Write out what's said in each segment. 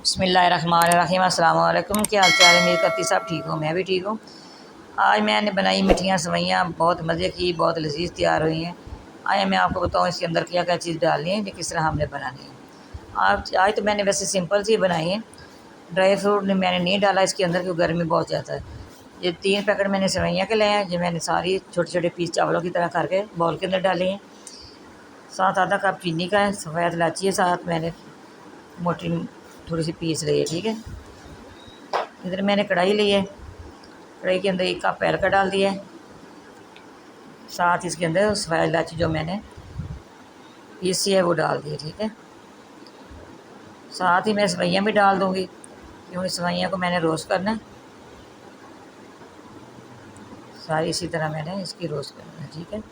बिस्मिल्लाहिर्रहमानिर्रहीम। अस्सलाम वालेकुम। क्या हाल चाल है? उम्मीद करती सब ठीक हो, मैं भी ठीक हूँ। आज मैंने बनाई मिठियाँ सेवइयाँ, बहुत मज़े की, बहुत लजीज तैयार हुई हैं। आइए मैं आपको बताऊँ इसके अंदर क्या क्या चीज़ डालनी है, किस तरह हमने बनानी है। आज तो मैंने वैसे सिंपल सी बनाई है, ड्राई फ्रूट मैंने नहीं डाला इसके अंदर क्योंकि गर्मी बहुत ज़्यादा है। ये 3 पैकेट मैंने सेवइयाँ के लिए हैं, जो मैंने सारी छोटे छोटे पीस चावलों की तरह करके बाउल के अंदर डाली हैं। साथ आधा कप चीनी का है, सफ़ेद इलायची है, साथ मैंने मोटी थोड़ी सी पीस ली है। ठीक है, इधर मैंने कढ़ाई ली है, कढ़ाई के अंदर 1 कप पैर का डाल दिया है, साथ इसके अंदर सफ़ेद इलायची जो मैंने पीसी है वो डाल दी है। ठीक है, साथ ही मैं सेवइयाँ भी डाल दूँगी क्योंकि सेवइयाँ को मैंने रोस्ट करना है, सारी इसी तरह मैंने इसकी रोस्ट करना है। ठीक है,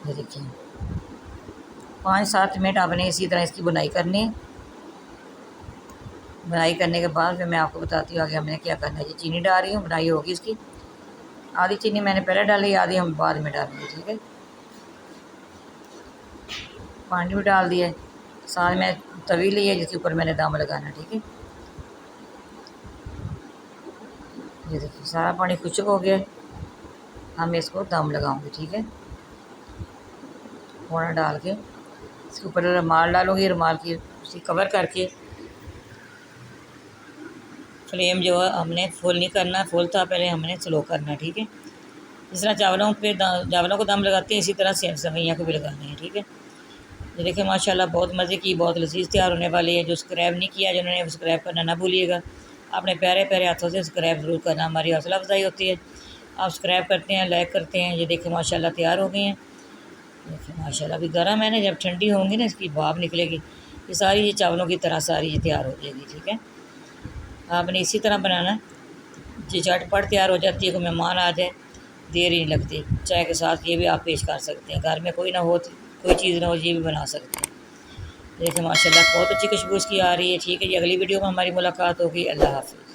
ये देखिए 5-7 मिनट आपने इसी तरह इसकी बुनाई करनी है। बुनाई करने के बाद फिर मैं आपको बताती हूँ आगे हमने क्या करना है। ये चीनी डाल रही हूँ, बुनाई होगी इसकी। आधी चीनी मैंने पहले डाली, आधी हम बाद में डालेंगे। ठीक है, पानी भी डाल दिया, साथ में तवी ली है जिसके ऊपर मैंने दम लगाना। ठीक है, ये देखिए सारा पानी खुश्क हो गया, हम इसको दम लगाऊंगे। ठीक है, थोड़ा डाल के इसके ऊपर रुमाल डालूंगी, रुमाल की उसी कवर करके फ्लेम जो है हमने फुल नहीं करना, फुल था पहले हमने स्लो करना है। ठीक है, जिस तरह चावलों को दम लगाते हैं इसी तरह सेवइयाँ को भी लगानी है। ठीक है, ये देखिए माशाल्लाह बहुत मज़े की, बहुत लजीज तैयार होने वाली है। जो स्क्रैब नहीं किया जिन्होंने, स्क्रैब करना ना भूलिएगा। अपने प्यारे प्यारे हाथों से स्क्रैब ज़रूर करना, हमारी हौसला अफजाई होती है। आप स्क्रैब करते हैं, लाइक करते हैं। ये देखिए माशाल्लाह तैयार हो गई हैं। देखिए माशाल्लाह अभी गर्म है ना, जब ठंडी होंगी ना इसकी भाप निकलेगी, ये सारी ये चावलों की तरह सारी ये तैयार हो जाएगी। ठीक है, आपने इसी तरह बनाना, ये झटपट तैयार हो जाती है। कोई मेहमान आ जाए देर ही नहीं लगती। चाय के साथ ये भी आप पेश कर सकते हैं, घर में कोई ना हो, कोई चीज़ ना हो, ये भी बना सकते हैं। देखिए माशाल्लाह बहुत अच्छी खुशबू इसकी आ रही है। ठीक है जी, अगली वीडियो में हमारी मुलाकात होगी। अल्लाह हाफ़िज़।